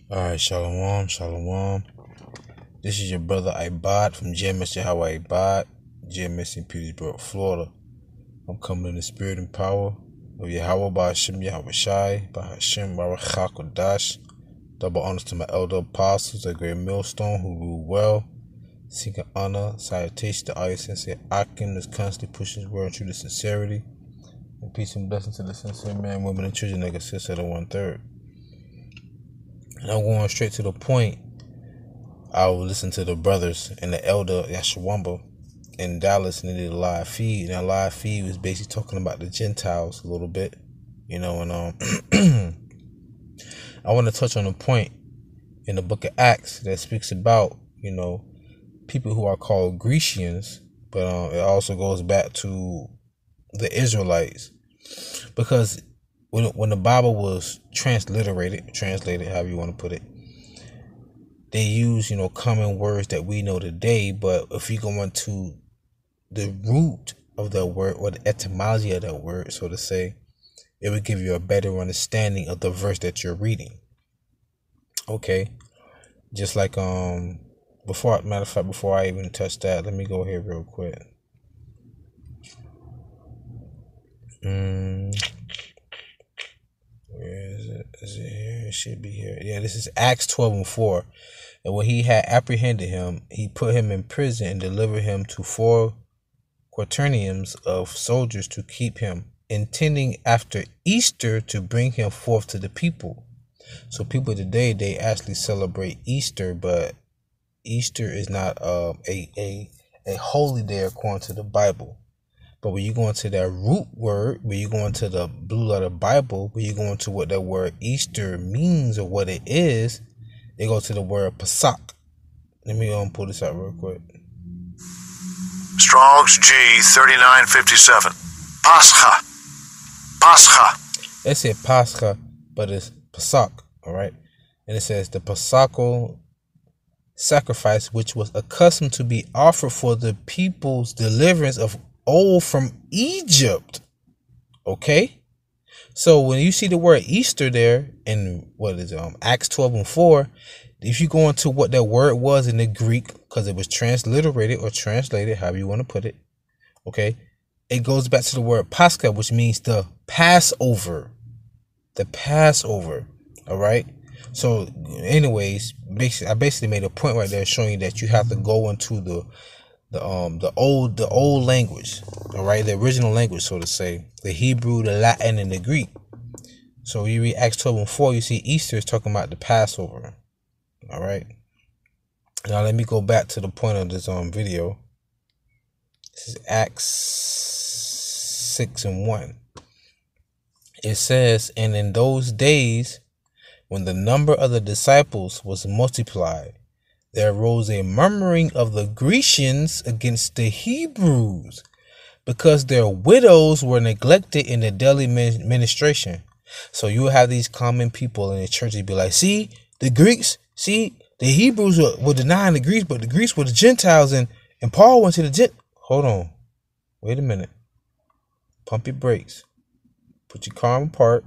Alright, Shalom, Shalom. This is your brother AHBAD from YAHAWAH AHBAD, GMS in Petersburg, Florida. I'm coming in the spirit and power of YAHAWASHI, YAHAWASHI, BAHASHIM, BARAKHAKODASH. Double honors to my elder apostles, the great MILLSTONE, who rule well. Seeking honor, salutation to all your sensei Akim, that's constantly pushing his word through the sincerity. And peace and blessings to the sincere men, women, and children that consist of the 1/3. And I'm going straight to the point. I will listen to the brothers and the elder Yashawamba in Dallas, and they did a live feed. And that live feed was basically talking about the Gentiles a little bit, and I want to touch on a point in the book of Acts that speaks about, people who are called Grecians, but it also goes back to the Israelites, because when the Bible was translated, however you want to put it, they use, common words that we know today. But if you go into the root of that word, or the etymology of that word, so to say, it would give you a better understanding of the verse that you're reading. Okay. Just like, before I even touch that, let me go here real quick. Where is it? Is it here? It should be here. Yeah, this is Acts 12:4. And when he had apprehended him, he put him in prison and delivered him to 4 quaternions of soldiers to keep him, intending after Easter to bring him forth to the people. So people today, they actually celebrate Easter, but Easter is not a holy day according to the Bible. But when you go into that root word, when you go into the blue letter Bible, when you go into what that word Easter means or what it is, they go to the word Pesach. Let me pull this out real quick. Strong's G 3957. Pascha. They say Pascha, but it's Pesach, all right? And it says the Paschal sacrifice, which was accustomed to be offered for the people's deliverance of old from Egypt. Okay? So when you see the word Easter there in Acts 12:4, if you go into what that word was in the Greek, because it was transliterated or translated, however you want to put it, okay, it goes back to the word Pascha, which means the Passover. The Passover. All right. So, anyways, I basically made a point right there showing you that you have to go into the old language, all right, the original language, so to say, the Hebrew, the Latin, and the Greek. So you read Acts 12:4, you see Easter is talking about the Passover. All right. Now let me go back to the point of this video. This is Acts 6:1. It says, and in those days, when the number of the disciples was multiplied, there arose a murmuring of the Grecians against the Hebrews, because their widows were neglected in the daily ministration. So you have these common people in the church, they be like, see, the Greeks, see, the Hebrews were denying the Greeks, but the Greeks were the Gentiles, and Paul went to the Gentiles. Hold on. Wait a minute. Pump your brakes. Put your car apart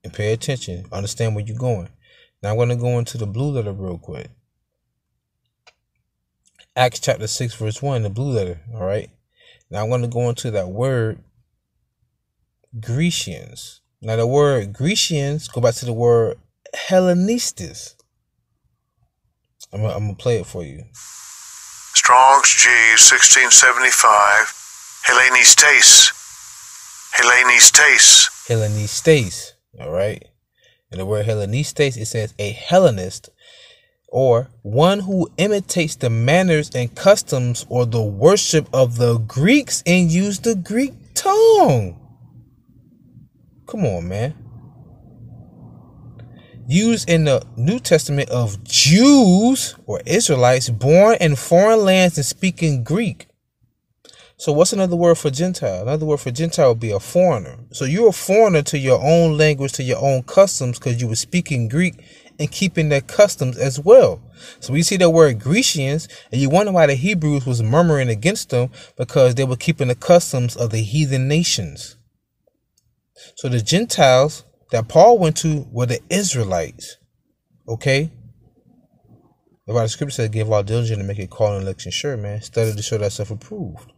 and pay attention. Understand where you're going. Now I'm going to go into the blue letter real quick. Acts chapter 6 verse 1, the blue letter. All right. Now I'm going to go into that word Grecians. Now the word Grecians, go back to the word Hellenistes. I'm going to play it for you. Strong's G 1675. Hellenistes. All right. And the word Hellenistes, it says a Hellenist, or one who imitates the manners and customs or the worship of the Greeks and use the Greek tongue. Come on, man. Used in the New Testament of Jews or Israelites born in foreign lands and speaking Greek. So what's another word for Gentile? Another word for Gentile would be a foreigner. So you're a foreigner to your own language, to your own customs, because you were speaking Greek and keeping their customs as well. So we see that word Grecians, and you wonder why the Hebrews was murmuring against them, because they were keeping the customs of the heathen nations. So the Gentiles that Paul went to were the Israelites. Okay? That's why the scripture says, give all diligence to make it call and election sure, man. Study to show thyself approved.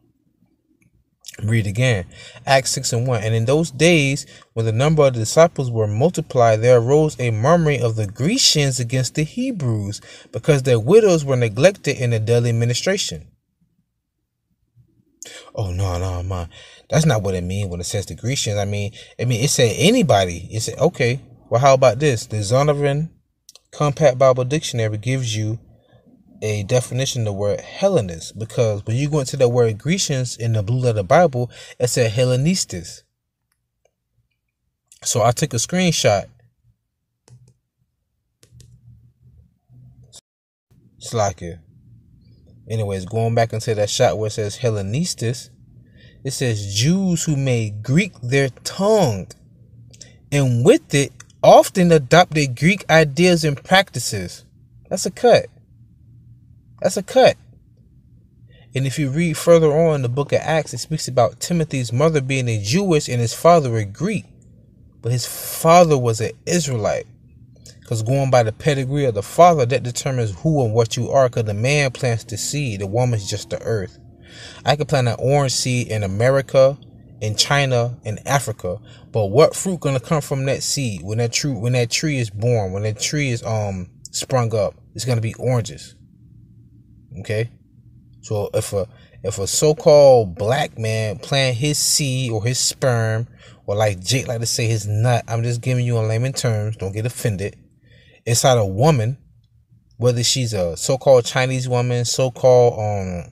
Read again. Acts 6:1. And in those days, when the number of the disciples were multiplied, there arose a murmuring of the Grecians against the Hebrews, because their widows were neglected in the daily ministration. Oh, no, man. That's not what it means when it says the Grecians. I mean, it said anybody. It said, okay, well, how about this? The Zondervan Compact Bible Dictionary gives you a definition of the word Hellenist, because when you go into the word Grecians in the Blue Letter Bible, it said Hellenistes. So I took a screenshot. It's like it. Anyways, going back into that shot where it says Hellenistes, it says Jews who made Greek their tongue, and with it often adopted Greek ideas and practices. That's a cut. That's a cut. And if you read further on in the book of Acts, it speaks about Timothy's mother being a Jewish and his father a Greek. But his father was an Israelite. Because going by the pedigree of the father, that determines who and what you are. Because the man plants the seed, the woman's just the earth. I could plant an orange seed in America, in China, in Africa. But what fruit gonna come from that seed when that tree is born, when that tree is sprung up? It's gonna be oranges. Okay, so if a so-called black man plant his seed or his sperm, or like Jake like to say his nut, I'm just giving you in layman terms, don't get offended, inside a woman, whether she's a so-called Chinese woman, so-called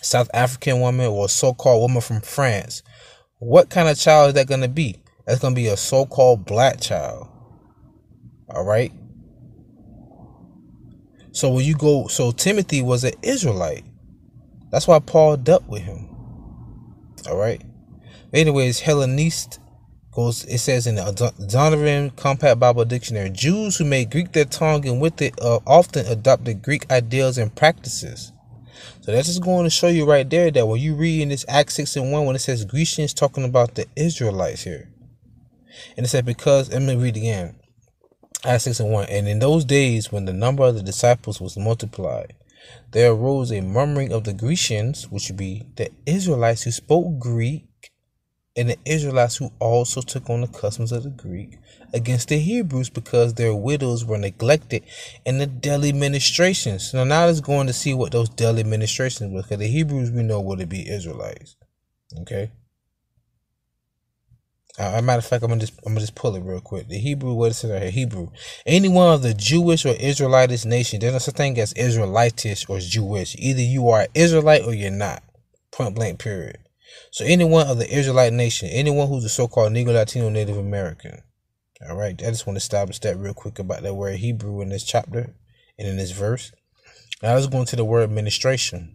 South African woman, or a so-called woman from France, what kind of child is that going to be? That's going to be a so-called black child. All right. So when you go, so Timothy was an Israelite. That's why Paul dealt with him. All right. Anyways, Hellenist goes, it says in the Zondervan Compact Bible Dictionary, Jews who made Greek their tongue and with it often adopted Greek ideals and practices. So that's just going to show you right there that when you read in this Acts 6:1, when it says Grecians, talking about the Israelites here. And it said, because, let me read again. Acts 6:1. And in those days, when the number of the disciples was multiplied, there arose a murmuring of the Grecians, which would be the Israelites who spoke Greek, and the Israelites who also took on the customs of the Greek, against the Hebrews, because their widows were neglected in the daily ministrations. So now let's go on to see what those daily ministrations were, because the Hebrews, we know would it be Israelites. Okay. As a matter of fact, I'm gonna just pull it real quick. The Hebrew, what is it right here? Hebrew. Any one of the Jewish or Israelitish nation. There's no such thing as Israelitish or Jewish. Either you are Israelite or you're not. Point blank, period. So anyone of the Israelite nation, anyone who's a so-called Negro, Latino, Native American. All right. I just want to establish that real quick about that word Hebrew in this chapter and in this verse. Now let's go into the word ministration.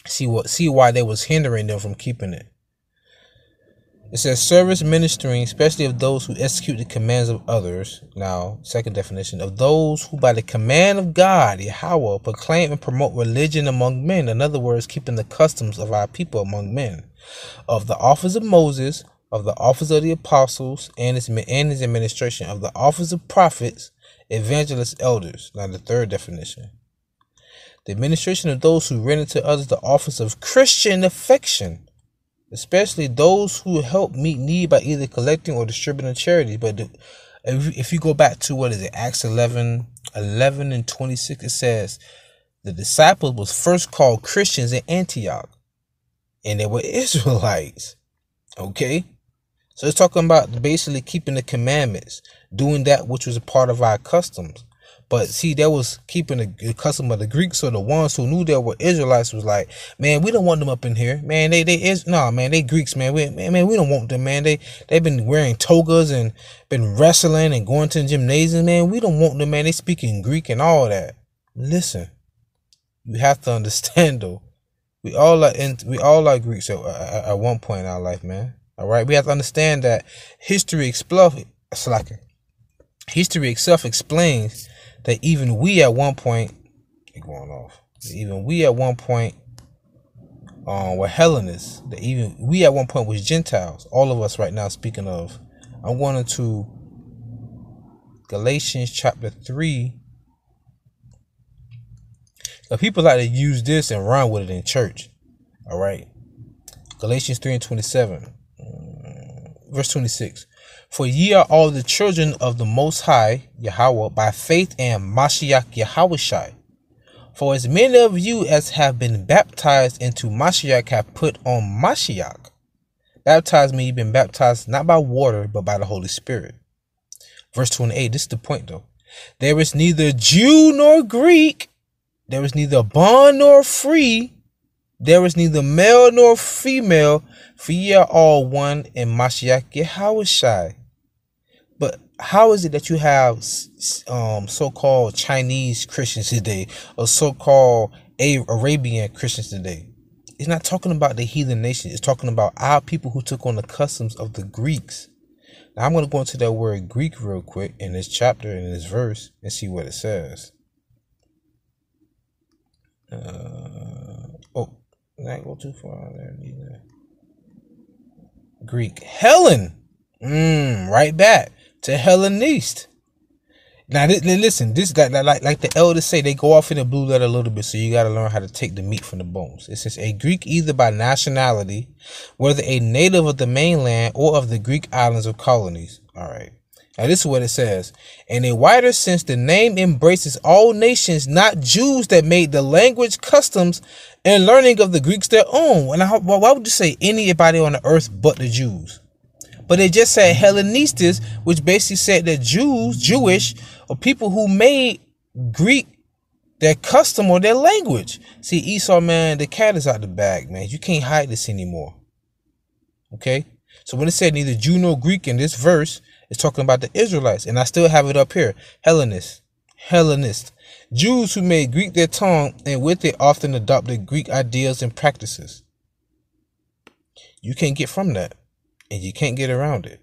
See why they was hindering them from keeping it. It says service, ministering, especially of those who execute the commands of others. Now, second definition, of those who by the command of God, YAHAWAH, proclaim and promote religion among men. In other words, keeping the customs of our people among men. Of the office of Moses, of the office of the apostles, and his administration, of the office of prophets, evangelists, elders. Now, the third definition. The administration of those who render to others the office of Christian affection, especially those who help meet need by either collecting or distributing charity. But if you go back to, what is it, Acts 11 and 26, it says the disciples was first called Christians in Antioch, and they were Israelites. Okay, so it's talking about basically keeping the commandments, doing that which was a part of our customs. But see, that was keeping the custom of the Greeks. So the ones who knew they were Israelites was like, man, we don't want them up in here, man. They Greeks, man. We don't want them, man. They've been wearing togas and been wrestling and going to the gymnasium, man. We don't want them, man. They speaking Greek and all that. Listen, you have to understand though. We all are Greeks at one point in our life, man. All right, we have to understand that history itself explains that even we at one point, were Hellenists. That even we at one point was Gentiles. All of us right now, speaking of, I'm going to Galatians chapter 3. Now, people like to use this and run with it in church. All right. Galatians 3 and 27. Verse 26. For ye are all the children of the Most High, YAHAWAH, by faith in Mashiach YAHAWASHI. For as many of you as have been baptized into Mashiach have put on Mashiach. Baptized means you've been baptized not by water, but by the Holy Spirit. Verse 28, this is the point though. There is neither Jew nor Greek. There is neither bond nor free. There is neither male nor female. For ye are all one in Mashiach YAHAWASHI. But how is it that you have so-called Chinese Christians today, or so-called Arabian Christians today? It's not talking about the heathen nation. It's talking about our people who took on the customs of the Greeks. Now I'm going to go into that word Greek real quick in this chapter, in this verse, and see what it says. Not go too far there neither. Greek. Helen. Right back to Hellenist. Now, listen, this like the elders say, they go off in the blue letter a little bit, so you got to learn how to take the meat from the bones. It says a Greek either by nationality, whether a native of the mainland or of the Greek islands or colonies. All right. Now, this is what it says. In a wider sense, the name embraces all nations, not Jews that made the language, customs, and learning of the Greeks their own. Why would you say anybody on the earth but the Jews? But they just said Hellenistas, which basically said that Jewish, or people who made Greek their custom or their language. See, Esau, man, the cat is out the bag, man. You can't hide this anymore. Okay? So when it said neither Jew nor Greek in this verse, it's talking about the Israelites. And I still have it up here. Hellenist. Jews who made Greek their tongue, and with it often adopted Greek ideas and practices. You can't get from that. And you can't get around it.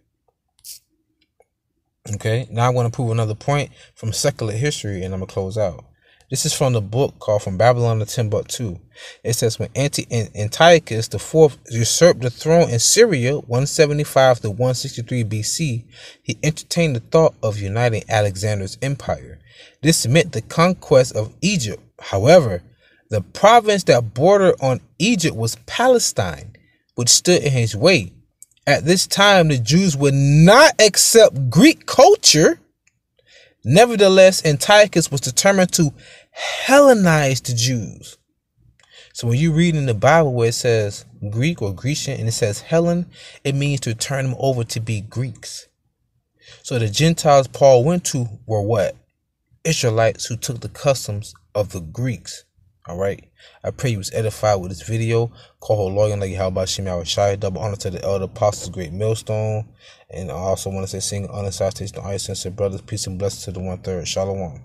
Okay, now I want to prove another point from secular history, and I'm going to close out. This is from the book called From Babylon to Timbuktu. It says when Antiochus IV usurped the throne in Syria, 175 to 163 BC, he entertained the thought of uniting Alexander's empire. This meant the conquest of Egypt. However, the province that bordered on Egypt was Palestine, which stood in his way. At this time, the Jews would not accept Greek culture. Nevertheless, Antiochus was determined to Hellenize the Jews. So when you read in the Bible where it says Greek or Grecian and it says Hellen, it means to turn them over to be Greeks. So the Gentiles Paul went to were what? Israelites who took the customs of the Greeks. All right. I pray you was edified with this video. Call her loyal like YAHAWASHI. Double honor to the elder apostles, great millstone. And I also want to say, sing honor, salutation to all your sincere brothers. Peace and blessings to the 1/3. Shalom.